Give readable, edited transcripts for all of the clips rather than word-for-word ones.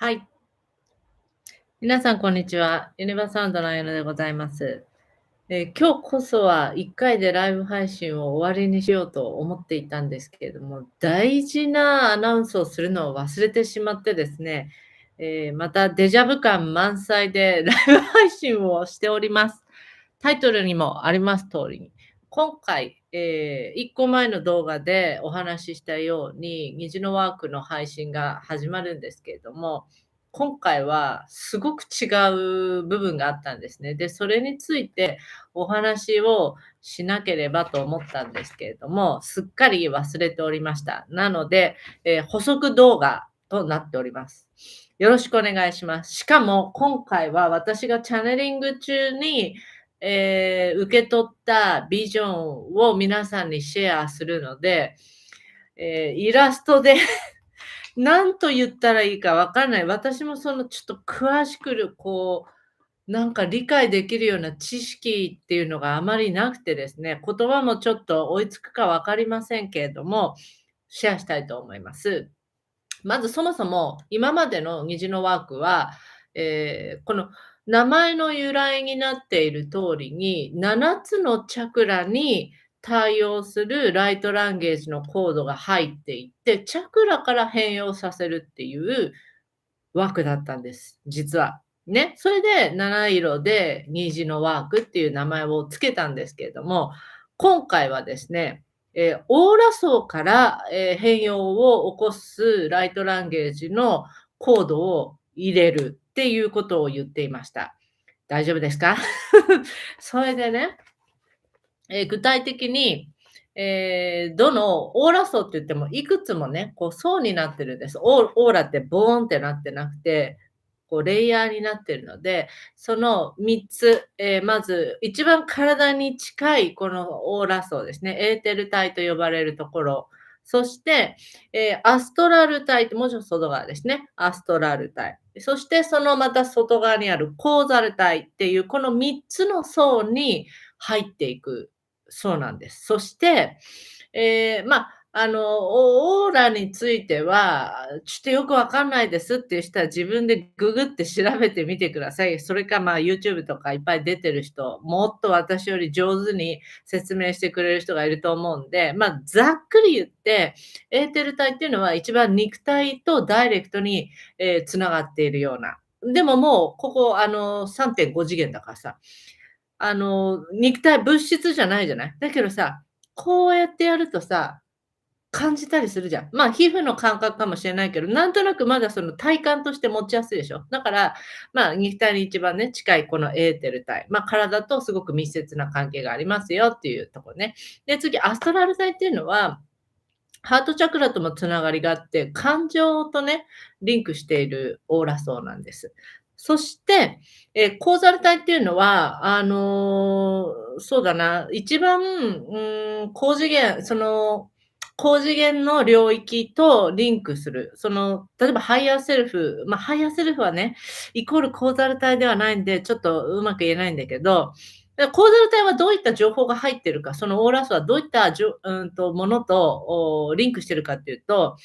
はい。皆さん、こんにちは。ユニバサウンドのあやのでございます。今日こそは1回でライブ配信を終わりにしようと思っていたんですけれども、大事なアナウンスをするのを忘れてしまってですね、またデジャブ感満載でライブ配信をしております。タイトルにもあります通りに、今回、1個前の動画でお話ししたように、虹のワークの配信が始まるんですけれども、今回はすごく違う部分があったんですね。で、それについてお話をしなければと思ったんですけれども、すっかり忘れておりました。なので、補足動画となっております。よろしくお願いします。しかも今回は私がチャネリング中に、受け取ったビジョンを皆さんにシェアするので、イラストで何と言ったらいいかわかんない。私もそのちょっと詳しくなんか理解できるような知識っていうのがあまりなくてですね、言葉もちょっと追いつくか分かりませんけれども、シェアしたいと思います。まずそもそも、今までの虹のワークは、この名前の由来になっている通りに、7つのチャクラに対応するライトランゲージのコードが入っていって、チャクラから変容させるっていうワークだったんです、実は。ね、それで七色で虹のワークっていう名前を付けたんですけれども、今回はですね、オーラ層から、変容を起こすライトランゲージのコードを入れるっていうことを言っていました。大丈夫ですか？それでね、具体的に、どのオーラ層って言ってもいくつもね、こう層になってるんです。オーラってボーンってなってなくて、こうレイヤーになってるので、その3つ、まず一番体に近いこのオーラ層ですね、エーテル体と呼ばれるところ、そして、アストラル体ってもうちょっと外側ですね、アストラル体。そしてそのまた外側にあるコーザル体っていうこの3つの層に入っていくそうなんです。そして、オーラについては、ちょっとよくわかんないですっていう人は自分でググって調べてみてください。それか、YouTube とかいっぱい出てる人、もっと私より上手に説明してくれる人がいると思うんで、ざっくり言って、エーテル体っていうのは一番肉体とダイレクトに、繋がっているような。でももう、ここ3.5次元だからさ、肉体物質じゃないじゃない。だけどさ、こうやってやるとさ、感じたりするじゃん。皮膚の感覚かもしれないけど、なんとなくまだその体感として持ちやすいでしょ。だから、肉体に一番ね、近いこのエーテル体、体とすごく密接な関係がありますよっていうとこね。で、次、アストラル体っていうのは、ハートチャクラともつながりがあって、感情とね、リンクしているオーラ層なんです。そして、コーザル体っていうのは、そうだな、一番、高次元高次元の領域とリンクする、例えばハイヤーセルフ、ハイヤーセルフはね、イコールコーザル体ではないんで、ちょっとうまく言えないんだけど、コーザル体はどういった情報が入ってるか、そのオーラ数はどういったものとリンクしてるかっていうと、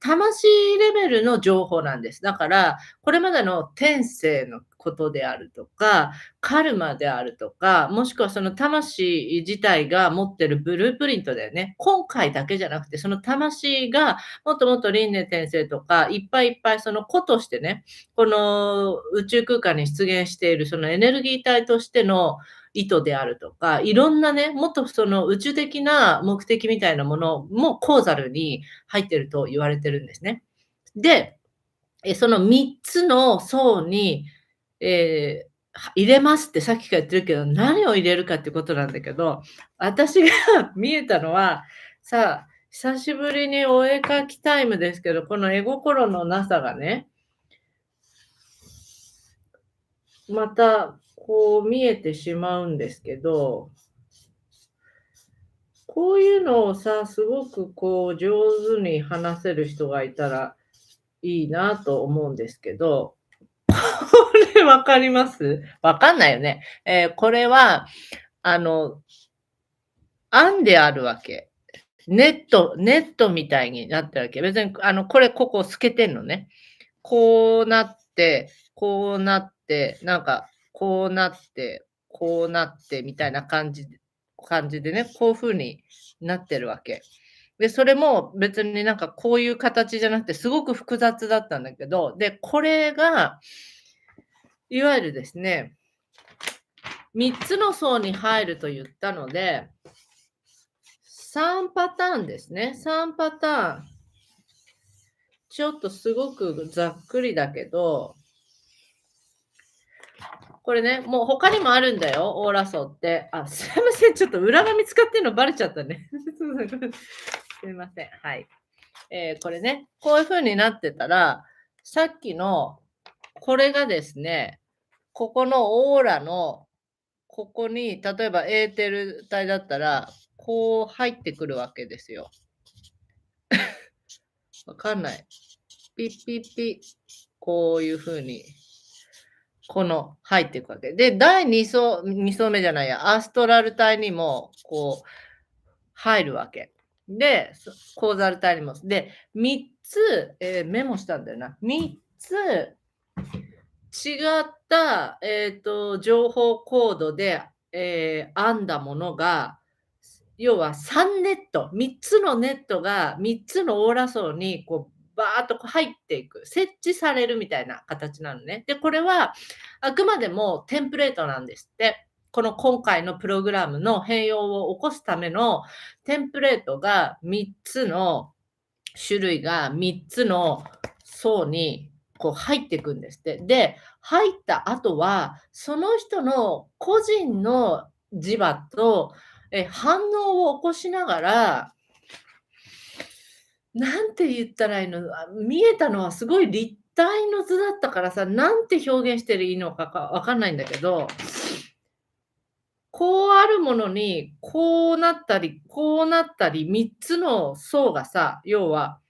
魂レベルの情報なんです。だから、これまでの天性のことであるとか、カルマであるとか、もしくはその魂自体が持ってるブループリントだよね。今回だけじゃなくて、その魂がもっともっと輪廻転生とか、いっぱいいっぱいその個としてね、この宇宙空間に出現しているそのエネルギー体としての意図であるとか、いろんなね、もっとその宇宙的な目的みたいなものもコーザルに入ってると言われてるんですね。で、その3つの層に、入れますってさっきから言ってるけど、何を入れるかってことなんだけど、私が見えたのは、さあ、久しぶりにお絵描きタイムですけど、この絵心のなさがね、またこう見えてしまうんですけど、こういうのをさ、すごくこう上手に話せる人がいたらいいなと思うんですけど、これ分かります？分かんないよね。これは、あの、案であるわけ。ネットみたいになってるわけ。別にこれここ透けてんのね。こうなって、こうなって、なんか、こうなって、こうなってみたいな感じでね、こう風になってるわけ。で、それも別になんかこういう形じゃなくて、すごく複雑だったんだけど、で、これが、いわゆるですね、3つの層に入ると言ったので、3パターンですね。3パターン。ちょっとすごくざっくりだけど、これね、もう他にもあるんだよ、オーラ層って。あ、すいません、ちょっと裏紙使ってるのバレちゃったね。すいません、はい。これね、こういう風になってたら、さっきのこれがですね、ここのオーラのここに、例えばエーテル体だったら、こう入ってくるわけですよ。わかんない。ピッピッピ、こういう風に、入っていくわけ。で、第2層目じゃないや、アストラル体にも、こう入るわけ。で、コーザル体にも。で、3つ、メモしたんだよな。3つ違った、情報コードで、編んだものが、要は3ネット、3つのネットが3つのオーラ層にこうバーっとこう入っていく、設置されるみたいな形なのね。で、これはあくまでもテンプレートなんですって。この今回のプログラムの変容を起こすためのテンプレートが3つの種類が3つの層にこう入っていくんですって。で、入った後は、その人の個人の磁場と、反応を起こしながら、なんて言ったらいいの、見えたのはすごい立体の図だったからさ、なんて表現していいのかわかんないんだけど、こうあるものに、こうなったり、こうなったり、3つの層がさ、要は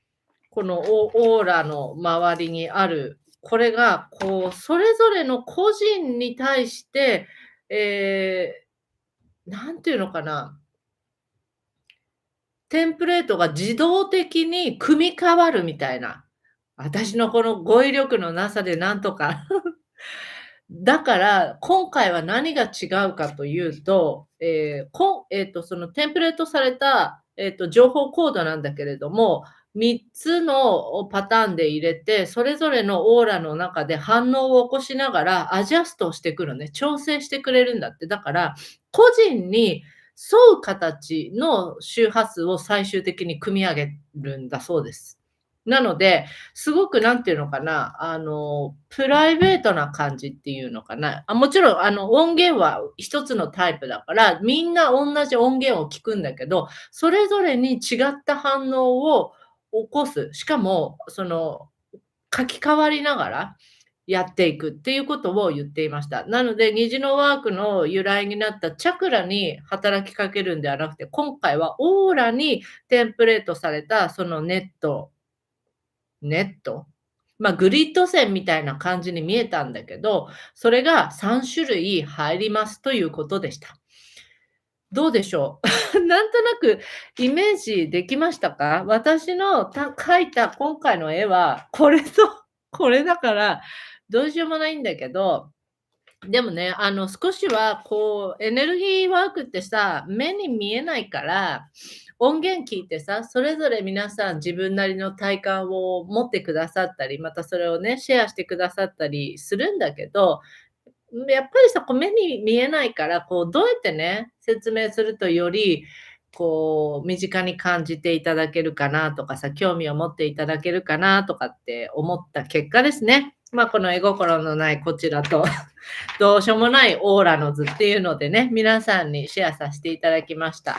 このオーラの周りにある、これがこう、それぞれの個人に対して、なんていうのかな、テンプレートが自動的に組み替わるみたいな。私のこの語彙力のなさでなんとかだから、今回は何が違うかというと、そのテンプレートされた、情報コードなんだけれども、3つのパターンで入れて、それぞれのオーラの中で反応を起こしながらアジャストをしてくるね。調整してくれるんだって。だから、個人に沿う形の周波数を最終的に組み上げるんだそうです。なので、すごくなんていうのかな、プライベートな感じっていうのかな。もちろん音源は一つのタイプだから、みんな同じ音源を聞くんだけど、それぞれに違った反応を起こす。しかも、書き換わりながらやっていくっていうことを言っていました。なので、虹のワークの由来になったチャクラに働きかけるんではなくて、今回はオーラにテンプレートされたそのネット、グリッド線みたいな感じに見えたんだけど、それが3種類入りますということでした。どうでしょう？なんとなくイメージできましたか？私の描いた今回の絵は、これとこれだから、どうしようもないんだけど、でもね、少しはこう、エネルギーワークってさ、目に見えないから、音源聞いてさ、それぞれ皆さん自分なりの体感を持ってくださったり、またそれをね、シェアしてくださったりするんだけど、やっぱりさ、こう目に見えないから、こうどうやってね、説明するとより、こう身近に感じていただけるかなとかさ、興味を持っていただけるかなとかって思った結果ですね。この絵心のないこちらとどうしようもないオーラの図っていうのでね、皆さんにシェアさせていただきました。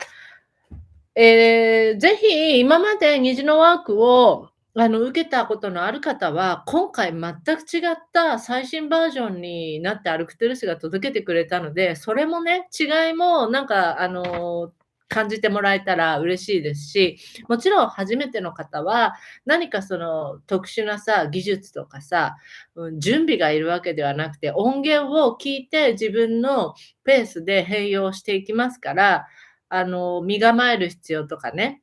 ぜひ今まで虹のワークを受けたことのある方は、今回全く違った最新バージョンになってアルクトゥルスが届けてくれたので、それもね、違いもなんか感じてもらえたら嬉しいですし、もちろん初めての方は、何かその特殊なさ、技術とかさ、準備がいるわけではなくて、音源を聞いて自分のペースで変容していきますから、身構える必要とかね、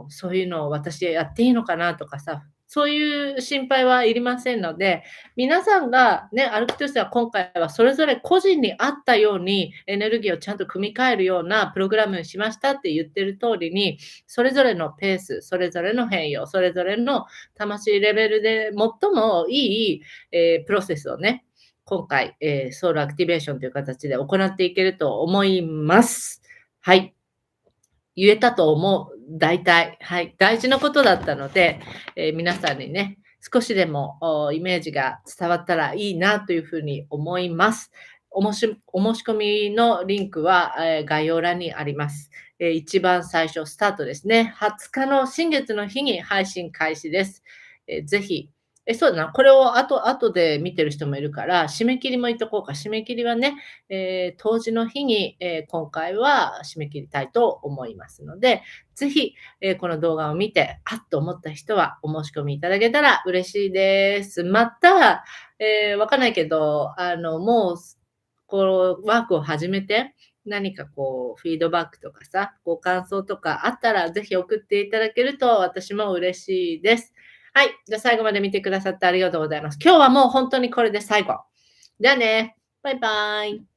そういうのを私やっていいのかなとかさ、そういう心配はいりませんので、皆さんがね、歩きとしては今回はそれぞれ個人に合ったようにエネルギーをちゃんと組み替えるようなプログラムにしましたって言ってる通りに、それぞれのペース、それぞれの変容、それぞれの魂レベルで最もいい、プロセスをね、今回、ソウルアクティベーションという形で行っていけると思います。はい。言えたと思う。大体。はい。大事なことだったので、皆さんにね、少しでもイメージが伝わったらいいなというふうに思います。お申し込みのリンクは、概要欄にあります。一番最初、スタートですね。20日の新月の日に配信開始です。ぜひ、そうだな、これを後で見てる人もいるから、締め切りも言っとこうか。締め切りはね、当時の日に、今回は締め切りたいと思いますので、ぜひ、この動画を見て、あっと思った人はお申し込みいただけたら嬉しいです。また、わかんないけど、もう、こう、ワークを始めて、何かこう、フィードバックとかさ、ご感想とかあったら、ぜひ送っていただけると私も嬉しいです。はい。じゃあ最後まで見てくださってありがとうございます。今日はもう本当にこれで最後。じゃあね。バイバイ。